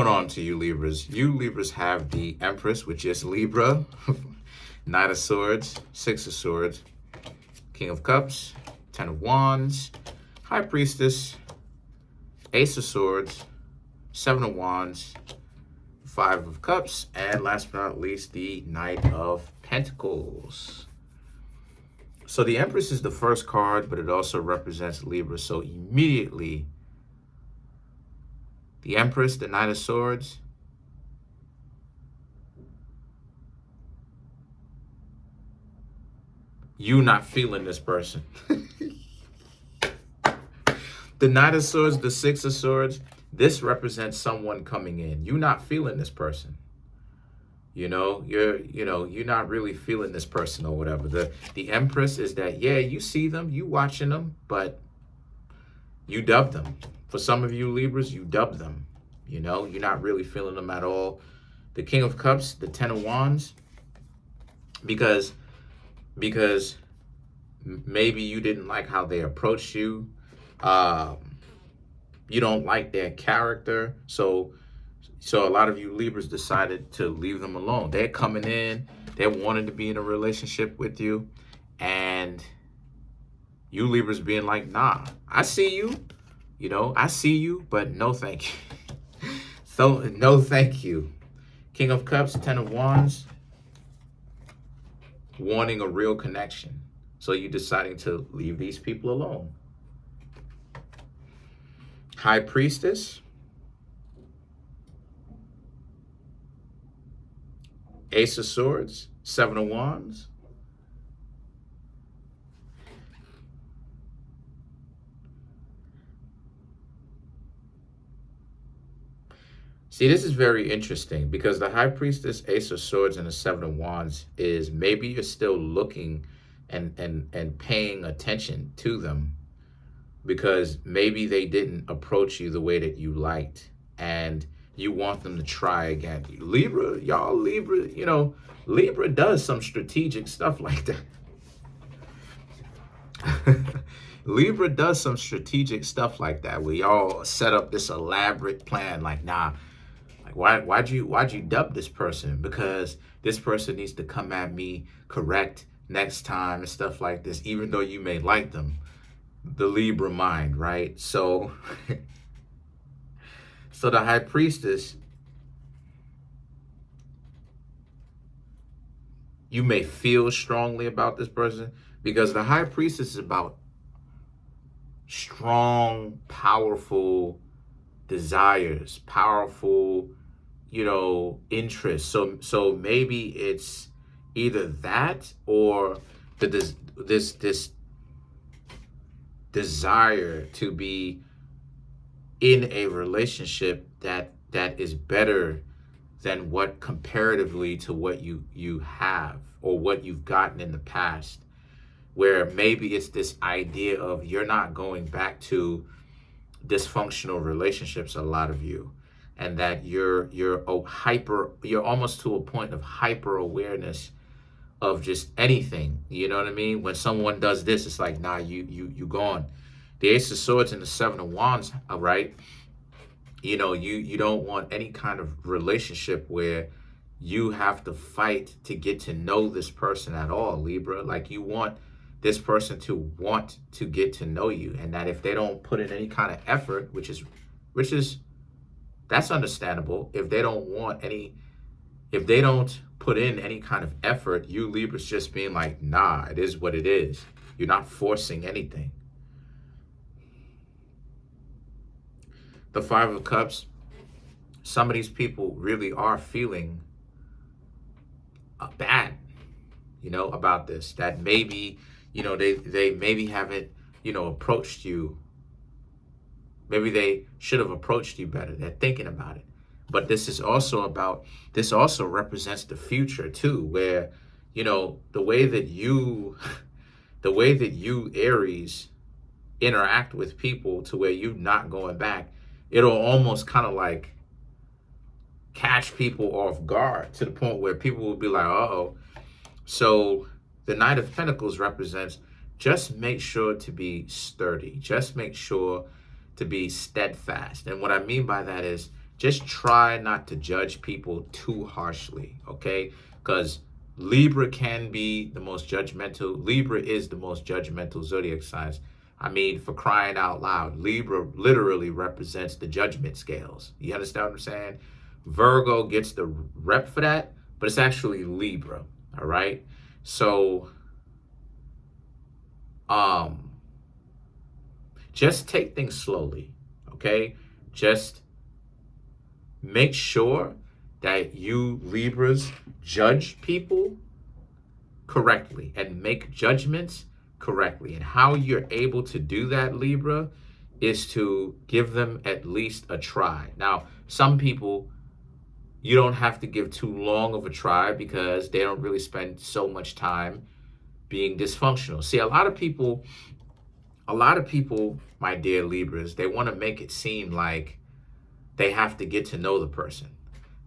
Going on to you Libras. You Libras have the Empress, which is Libra, Knight of Swords, Six of Swords, King of Cups, Ten of Wands, High Priestess, Ace of Swords, Seven of Wands, Five of Cups, and last but not least, the Knight of Pentacles. So the Empress is the first card, but it also represents Libra. So immediately, the Empress, the Knight of Swords, you not feeling this person. The Knight of Swords, the Six of Swords, this represents someone coming in. You not feeling this person. You're not really feeling this person or whatever. The Empress is that, yeah, you see them, you watching them, but you dub them. For some of you Libras, you dub them. You're not really feeling them at all. The King of Cups, the Ten of Wands, because maybe you didn't like how they approached you. You don't like their character. So a lot of you Libras decided to leave them alone. They're coming in. They're wanting to be in a relationship with you. And you Libras being like, nah, I see you. I see you, but no thank you. So, no thank you. King of Cups, Ten of Wands, wanting a real connection. So you're deciding to leave these people alone. High Priestess, Ace of Swords, Seven of Wands, see, this is very interesting because the High Priestess, Ace of Swords, and the Seven of Wands is maybe you're still looking and paying attention to them because maybe they didn't approach you the way that you liked and you want them to try again. Libra, Libra does some strategic stuff like that. Libra does some strategic stuff like that where y'all set up this elaborate plan like, nah, why'd you dub this person? Because this person needs to come at me correct next time and stuff like this, even though you may like them. The Libra mind, right? So the High Priestess, you may feel strongly about this person because the High Priestess is about strong, powerful desires, powerful interest. So maybe it's either that or this desire to be in a relationship that is better than what comparatively to what you have or what you've gotten in the past, where maybe it's this idea of you're not going back to dysfunctional relationships, a lot of you, and that you're almost to a point of hyper awareness of just anything. You know what I mean? When someone does this, it's like, nah, you gone. The Ace of Swords and the Seven of Wands, right? You don't want any kind of relationship where you have to fight to get to know this person at all, Libra. Like, you want this person to want to get to know you, and that if they don't put in any kind of effort, which is that's understandable. If they don't put in any kind of effort, you Libras just being like, nah, it is what it is. You're not forcing anything. The Five of Cups, some of these people really are feeling bad, about this. That maybe, they maybe haven't, approached you. Maybe they should have approached you better. They're thinking about it. But this also represents the future too, where, the way that you Aries interact with people to where you're not going back, it'll almost kind of like catch people off guard to the point where people will be like, uh-oh. So the Knight of Pentacles represents just make sure to be sturdy. Just make sure to be steadfast. And what I mean by that is just try not to judge people too harshly, okay? Because Libra can be the most judgmental. Libra is the most judgmental zodiac signs. I mean, for crying out loud, Libra literally represents the judgment scales. You understand what I'm saying? Virgo gets the rep for that, but it's actually Libra, all right? So, just take things slowly, okay? Just make sure that you Libras judge people correctly and make judgments correctly. And how you're able to do that, Libra, is to give them at least a try. Now, some people, you don't have to give too long of a try because they don't really spend so much time being dysfunctional. See, a lot of people, my dear Libras, they want to make it seem like they have to get to know the person.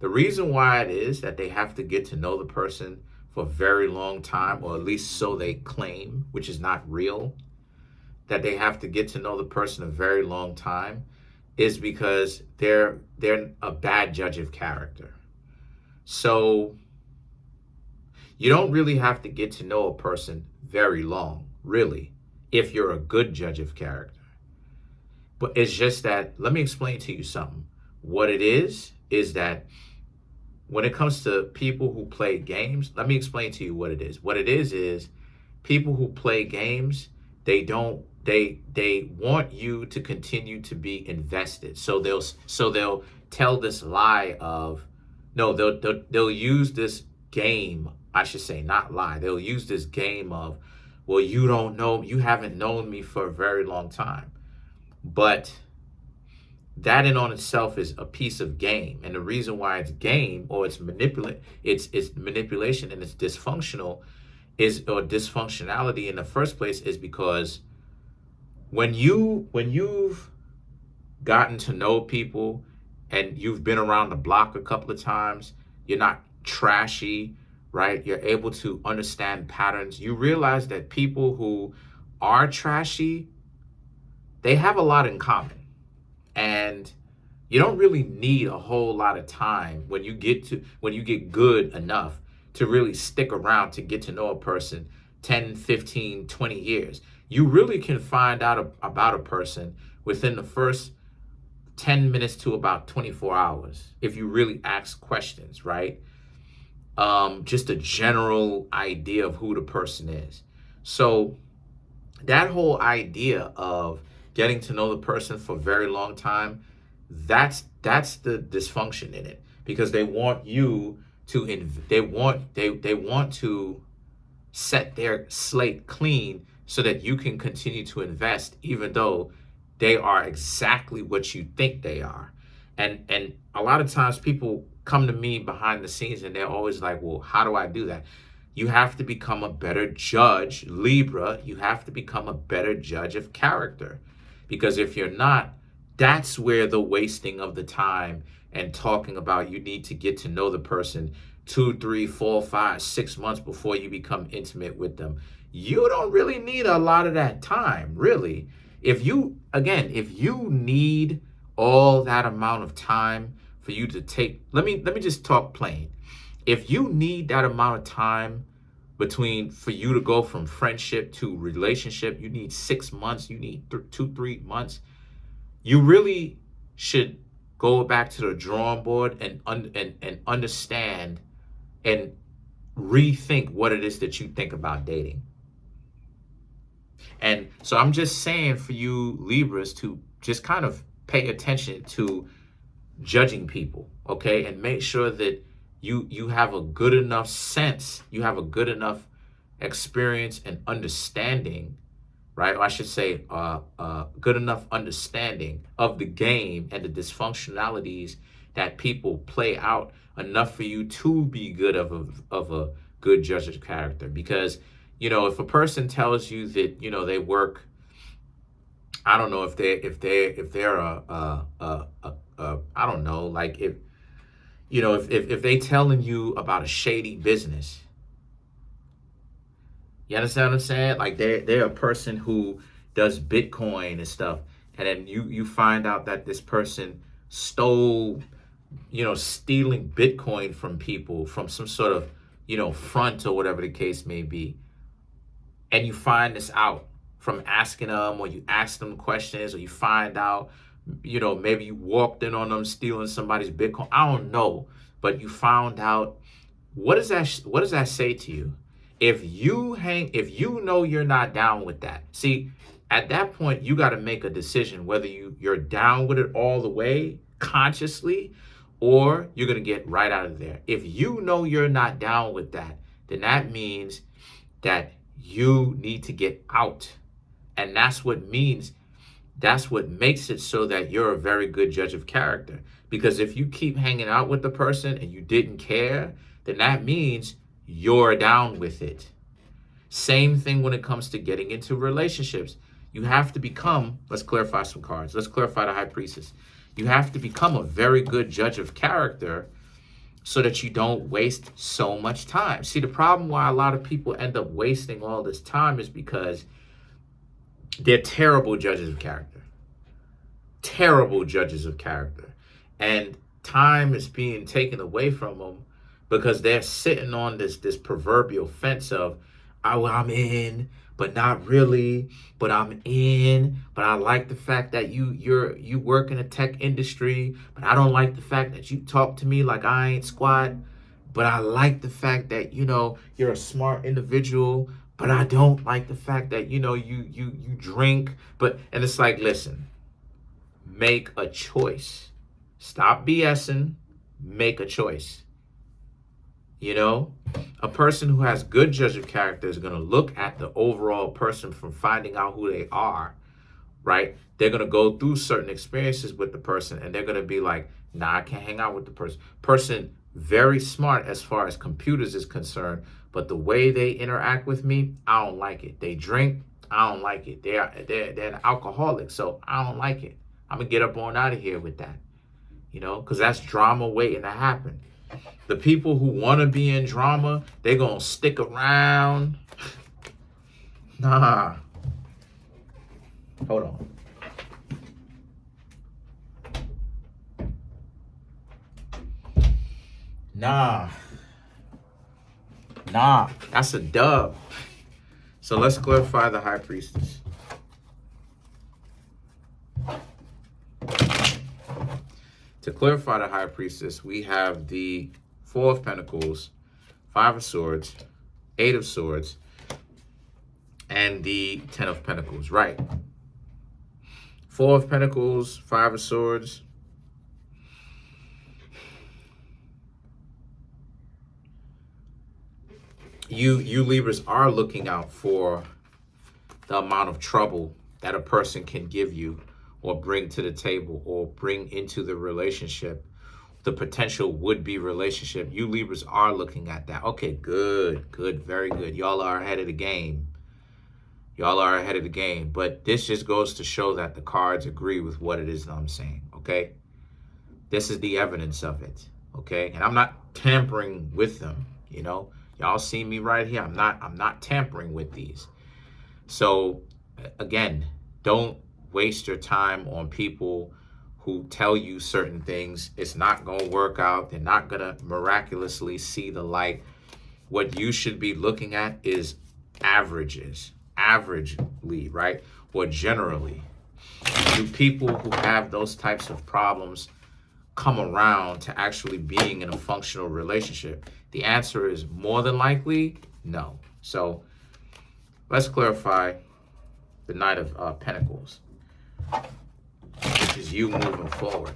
The reason why it is that they have to get to know the person for a very long time, or at least so they claim, which is not real, that they have to get to know the person a very long time, is because they're a bad judge of character. So you don't really have to get to know a person very long, really, if you're a good judge of character. But it's just that, let me explain to you something. What it is that when it comes to people who play games, let me explain to you what it is. What it is people who play games, they want you to continue to be invested. So they'll tell this lie of, no, they'll use this game, I should say, not lie. They'll use this game of, well, you don't know, you haven't known me for a very long time. But that in on itself is a piece of game. And the reason why it's game, or it's manipulation and it's dysfunctional, or dysfunctionality in the first place, is because when you've gotten to know people and you've been around the block a couple of times, you're not trashy, right? You're able to understand patterns. You realize that people who are trashy, they have a lot in common. And you don't really need a whole lot of time when you get good enough to really stick around to get to know a person 10, 15, 20 years. You really can find out about a person within the first 10 minutes to about 24 hours if you really ask questions, right? Just a general idea of who the person is. So that whole idea of getting to know the person for a very long time, that's the dysfunction in it, because they want you to they want to set their slate clean so that you can continue to invest, even though they are exactly what you think they are. And a lot of times people come to me behind the scenes and they're always like, well, how do I do that? You have to become a better judge, Libra. You have to become a better judge of character. Because if you're not, that's where the wasting of the time and talking about you need to get to know the person 2, 3, 4, 5, 6 months before you become intimate with them. You don't really need a lot of that time, really. If you need all that amount of time for you to take, let me just talk plain. If you need that amount of time for you to go from friendship to relationship, you need 6 months, you need 2, 3 months. You really should go back to the drawing board and understand and rethink what it is that you think about dating. And so I'm just saying for you Libras to just kind of pay attention to judging people, okay? And make sure that you have a good enough sense, you have a good enough experience and understanding, right? Or I should say, good enough understanding of the game and the dysfunctionalities that people play out, enough for you to be good of a good judge of character. Because, if a person tells you that, they work, I don't know if they're I don't know, like if they telling you about a shady business, you understand what I'm saying? Like they're a person who does Bitcoin and stuff, and then you find out that this person stole stealing Bitcoin from people from some sort of, front or whatever the case may be, and you find this out from asking them, or you ask them questions, or you find out, maybe you walked in on them stealing somebody's Bitcoin. I don't know, but you found out. What does that say to you? If you know you're not down with that, see, at that point you got to make a decision whether you're down with it all the way consciously, or you're gonna get right out of there. If you know you're not down with that, then that means that you need to get out. And that's what makes it so that you're a very good judge of character. Because if you keep hanging out with the person and you didn't care, then that means you're down with it. Same thing when it comes to getting into relationships. You have to become, let's clarify some cards. Let's clarify the High Priestess. You have to become a very good judge of character so that you don't waste so much time. See, the problem why a lot of people end up wasting all this time is because they're terrible judges of character. Terrible judges of character. And time is being taken away from them because they're sitting on this proverbial fence of, oh, I'm in, but not really, but I'm in, but I like the fact that you work in a tech industry, but I don't like the fact that you talk to me like I ain't squat, but I like the fact that, you're a smart individual, but I don't like the fact that, you drink, and it's like, listen, make a choice. Stop BSing, make a choice. A person who has good judge of character is going to look at the overall person from finding out who they are, right? They're going to go through certain experiences with the person, and they're going to be like, nah, I can't hang out with the person. Person very smart as far as computers is concerned, but the way they interact with me, I don't like it. They drink, I don't like it. They're an alcoholic, so I don't like it. I'm going to get up on out of here with that, because that's drama waiting to happen. The people who want to be in drama, they're going to stick around. Nah. Hold on. Nah. That's a dub. So let's clarify the High Priestess. To clarify the High Priestess, we have the Four of Pentacles, Five of Swords, Eight of Swords, and the Ten of Pentacles, right? Four of Pentacles, Five of Swords. You Libras are looking out for the amount of trouble that a person can give you or bring to the table or bring into the relationship, the potential would-be relationship. You Libras are looking at that. Okay, good, very good. Y'all are ahead of the game. But this just goes to show that the cards agree with what it is that I'm saying, okay? This is the evidence of it, okay? And I'm not tampering with them, Y'all see me right here. I'm not tampering with these. So, again, don't waste your time on people who tell you certain things. It's not going to work out. They're not going to miraculously see the light. What you should be looking at is averagely, right? Or generally. Do people who have those types of problems come around to actually being in a functional relationship? The answer is more than likely no. So let's clarify the Knight of Pentacles, which is you moving forward.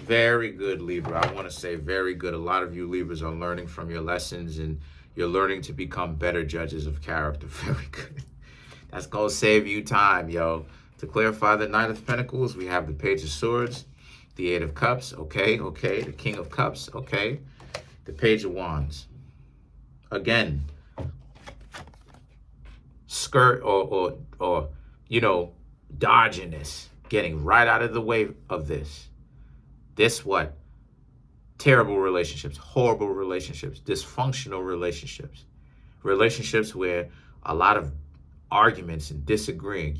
Very good, Libra. I want to say very good. A lot of you Libras are learning from your lessons, and you're learning to become better judges of character. Very good. That's going to save you time, yo. To clarify the Knight of Pentacles, we have the Page of Swords, the Eight of Cups, okay, the King of Cups, okay, the Page of Wands. Again, skirt or dodging this, getting right out of the way of this. This what? Terrible relationships, horrible relationships, dysfunctional relationships, relationships where a lot of arguments and disagreeing.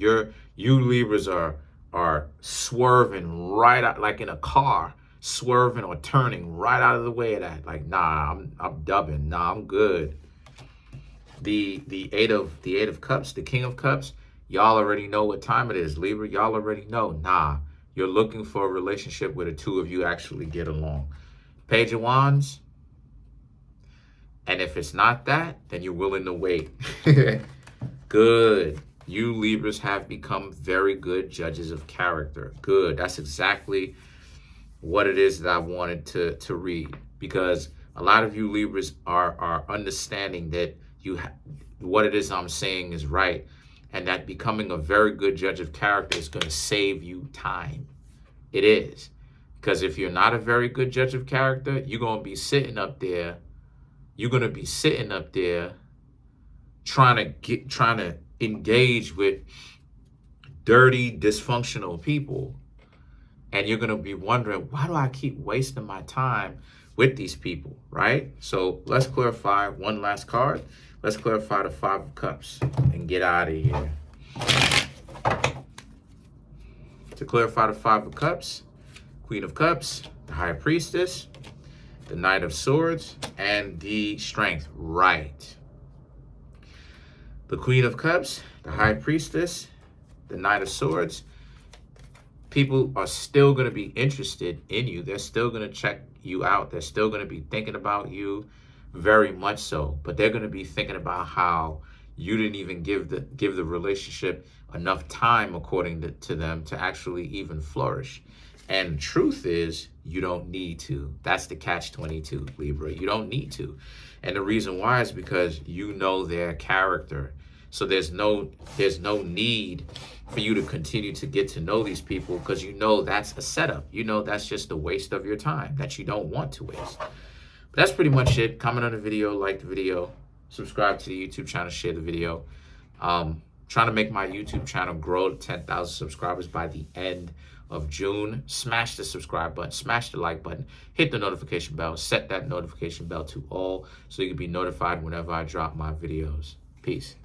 You Libras are swerving right out, like in a car, swerving or turning right out of the way of that. Like, nah, I'm dubbing. Nah, I'm good. The eight of cups, the King of Cups, y'all already know what time it is, Libra. Y'all already know. Nah, you're looking for a relationship where the two of you actually get along. Page of Wands. And if it's not that, then you're willing to wait. Good. You Libras have become very good judges of character. Good. That's exactly what it is that I wanted to read, because a lot of you Libras are understanding that what it is I'm saying is right, and that becoming a very good judge of character is going to save you time. It is. Because if you're not a very good judge of character, you're going to be sitting up there. You're going to be sitting up there trying to engage with dirty, dysfunctional people. And you're going to be wondering, why do I keep wasting my time with these people, right? So let's clarify one last card. Let's clarify the Five of Cups and get out of here. To clarify the Five of Cups, Queen of Cups, the High Priestess, the Knight of Swords, and the Strength. Right. The Queen of Cups, the High Priestess, the Knight of Swords. People are still going to be interested in you. They're still going to check you out. They're still going to be thinking about you, very much so. But they're going to be thinking about how you didn't even give the relationship enough time, according to them, to actually even flourish. And the truth is, you don't need to. That's the catch-22, Libra. You don't need to. And the reason why is because you know their character. So there's no need for you to continue to get to know these people, because you know that's a setup. You know that's just a waste of your time that you don't want to waste. But that's pretty much it. Comment on the video, like the video, subscribe to the YouTube channel, share the video. Trying to make my YouTube channel grow to 10,000 subscribers by the end of June. Smash the subscribe button, smash the like button, hit the notification bell, set that notification bell to all so you can be notified whenever I drop my videos. Peace.